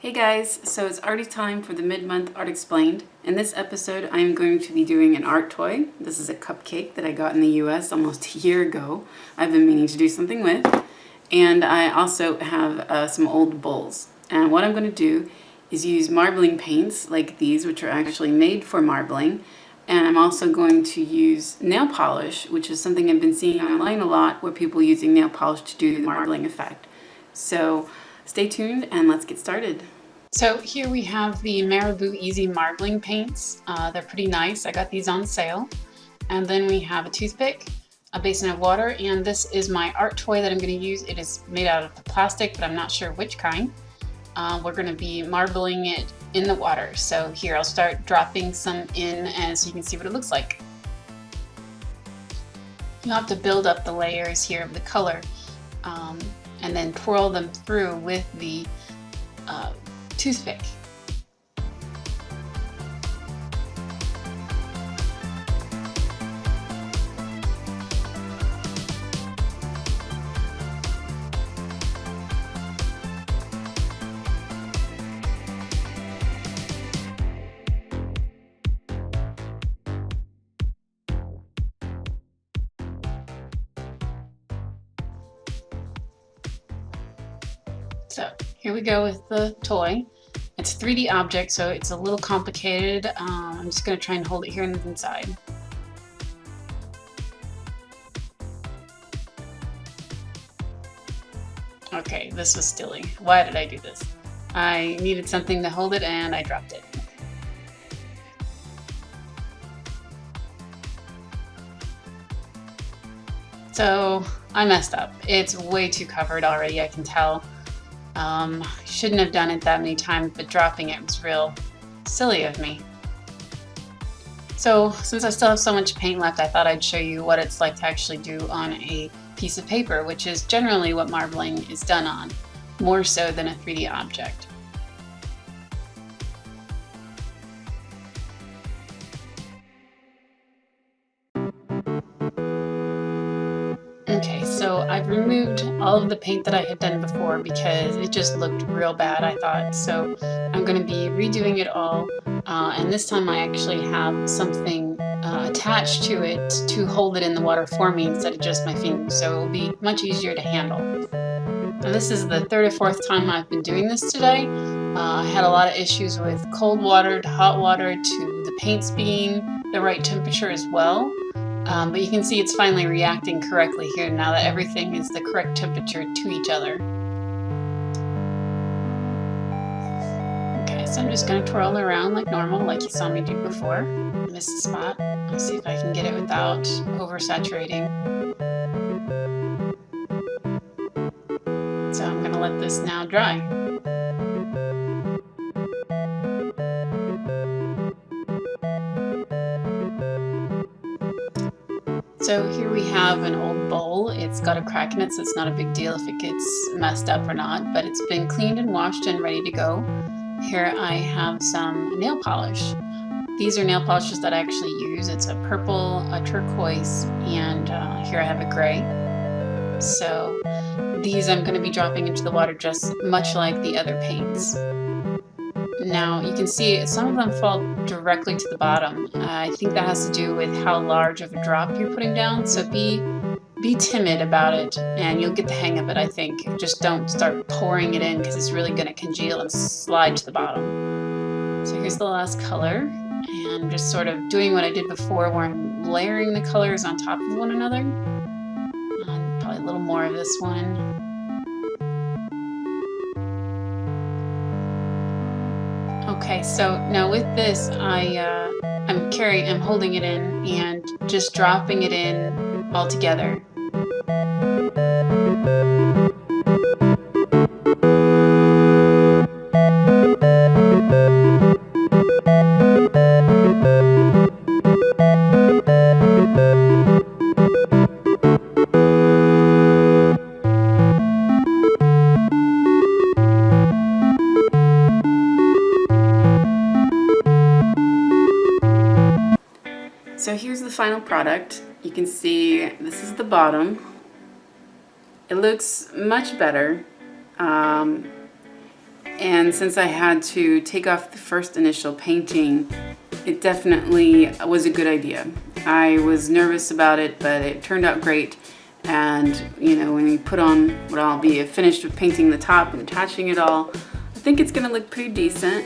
Hey guys, so it's already time for the mid-month Art Explained. In this episode, I am going to be doing an art toy. This is a cupcake that I got in the US almost a year ago. I've been meaning to do something with. And I also have some old bowls. And what I'm going to do is use marbling paints like these, which are actually made for marbling. And I'm also going to use nail polish, which is something I've been seeing online a lot, where people are using nail polish to do the marbling effect. So stay tuned and let's get started. So here we have the Marabu Easy Marbling Paints. They're pretty nice. I got these on sale. And then we have a toothpick, a basin of water, and this is my art toy that I'm going to use. It is made out of plastic, but I'm not sure which kind. We're going to be marbling it in the water. So here, I'll start dropping some in and so you can see what it looks like. You'll have to build up the layers here of the color and then twirl them through with the toothpick. So here we go with the toy. It's a 3D object, so it's a little complicated. I'm just going to try and hold it here on the inside. Okay, this was silly. Why did I do this? I needed something to hold it and I dropped it. So I messed up. It's way too covered already, I can tell. Shouldn't have done it that many times, but dropping it was real silly of me. So since I still have so much paint left, I thought I'd show you what it's like to actually do on a piece of paper, which is generally what marbling is done on, more so than a 3D object. Okay, so I've removed all of the paint that I had done before because it just looked real bad, I thought. So I'm going to be redoing it all, and this time I actually have something attached to it to hold it in the water for me instead of just my fingers, so it will be much easier to handle. Now, this is the third or fourth time I've been doing this today. I had a lot of issues with cold water to hot water to the paints being the right temperature as well. But you can see it's finally reacting correctly here now that everything is the correct temperature to each other. Okay, so I'm just going to twirl around like normal, like you saw me do before. Miss the spot. Let's see if I can get it without oversaturating. So I'm going to let this now dry. So here we have an old bowl. It's got a crack in it, so it's not a big deal if it gets messed up or not, but it's been cleaned and washed and ready to go. Here I have some nail polish. These are nail polishes that I actually use. It's a purple, a turquoise, and here I have a gray. So these I'm going to be dropping into the water just much like the other paints. Now you can see some of them fall directly to the bottom. I think that has to do with how large of a drop you're putting down, so be timid about it and you'll get the hang of it, I think. Just don't start pouring it in because it's really going to congeal and slide to the bottom. So here's the last color, and I'm just sort of doing what I did before where I'm layering the colors on top of one another. And probably a little more of this one. Okay, so now with this, I'm holding it in and just dropping it in all together. So here's the final product. You can see this is the bottom. It looks much better. And since I had to take off the first initial painting, it definitely was a good idea. I was nervous about it, but it turned out great. And you know, when you put on what I'll be finished with painting the top and attaching it all, I think it's gonna look pretty decent.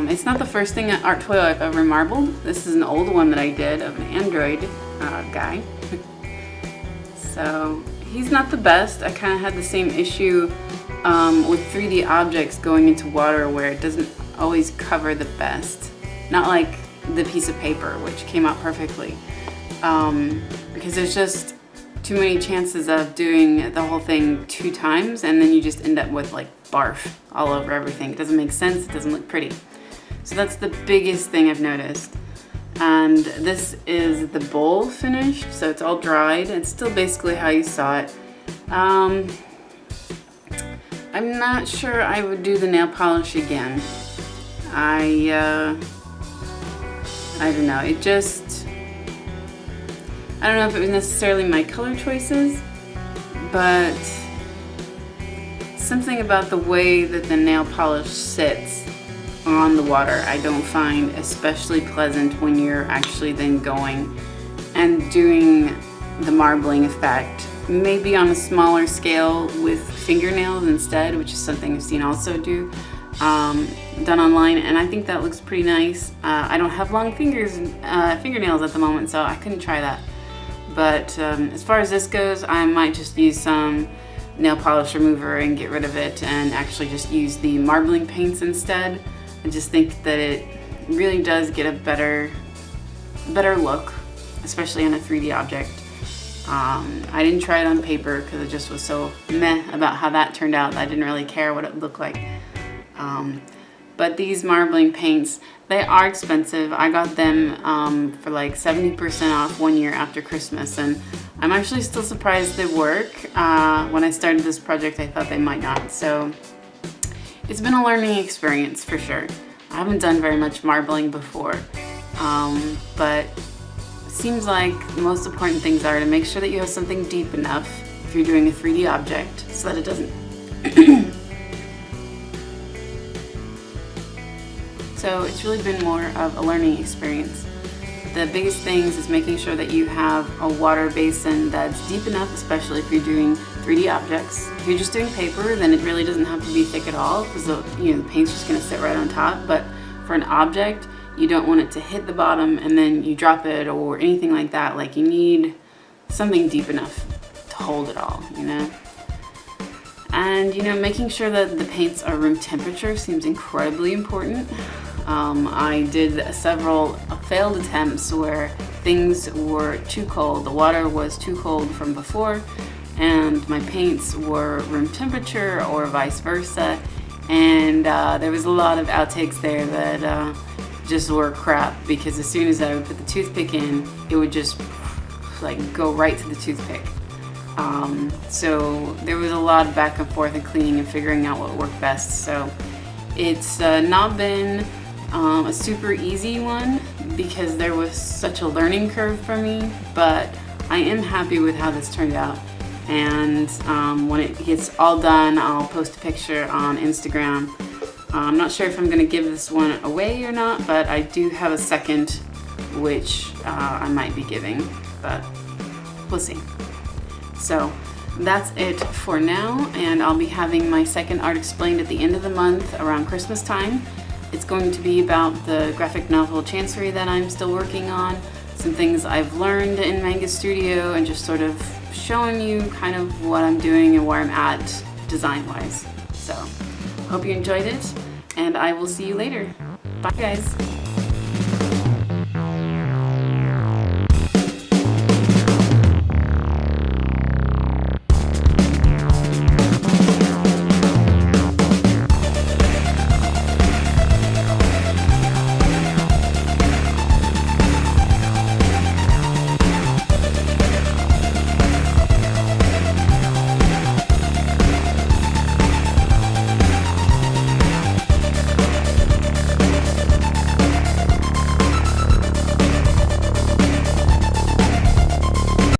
It's not the first thing art toy I've ever marbled. This is an old one that I did of an android guy. So he's not the best. I kind of had the same issue with 3D objects going into water where it doesn't always cover the best. Not like the piece of paper, which came out perfectly. Because there's just too many chances of doing the whole thing 2 times and then you just end up with like barf all over everything. It doesn't make sense, it doesn't look pretty. So that's the biggest thing I've noticed. And this is the bowl finished, so it's all dried. It's still basically how you saw it. I'm not sure I would do the nail polish again. I don't know, I don't know if it was necessarily my color choices, but something about the way that the nail polish sits on the water I don't find especially pleasant when you're actually then going and doing the marbling effect. Maybe on a smaller scale with fingernails instead, which is something I've seen also done online, and I think that looks pretty nice. I don't have long fingernails at the moment, so I couldn't try that. But as far as this goes, I might just use some nail polish remover and get rid of it and actually just use the marbling paints instead. I just think that it really does get a better look, especially on a 3D object. I didn't try it on paper because it just was so meh about how that turned out that I didn't really care what it looked like. But these marbling paints, they are expensive. I got them for like 70% off 1 year after Christmas, and I'm actually still surprised they work. When I started this project, I thought they might not. So it's been a learning experience for sure. I haven't done very much marbling before, but it seems like the most important things are to make sure that you have something deep enough if you're doing a 3D object so that it doesn't So it's really been more of a learning experience. The biggest things is making sure that you have a water basin that's deep enough, especially if you're doing 3D objects. If you're just doing paper, then it really doesn't have to be thick at all because the paint's just going to sit right on top. But for an object, you don't want it to hit the bottom and then you drop it or anything like that. Like, you need something deep enough to hold it all, And making sure that the paints are room temperature seems incredibly important. I did several failed attempts where things were too cold. The water was too cold from before and my paints were room temperature or vice versa. And there was a lot of outtakes there that just were crap, because as soon as I would put the toothpick in, it would just like go right to the toothpick. So there was a lot of back and forth and cleaning and figuring out what worked best. So it's not been a super easy one because there was such a learning curve for me, but I am happy with how this turned out. And when it gets all done, I'll post a picture on Instagram. I'm not sure if I'm going to give this one away or not, but I do have a second which I might be giving, but we'll see. So that's it for now, and I'll be having my second art explained at the end of the month around Christmas time. It's going to be about the graphic novel Chancery that I'm still working on, some things I've learned in Manga Studio, and just sort of showing you kind of what I'm doing and where I'm at design-wise. So, hope you enjoyed it, and I will see you later. Bye guys!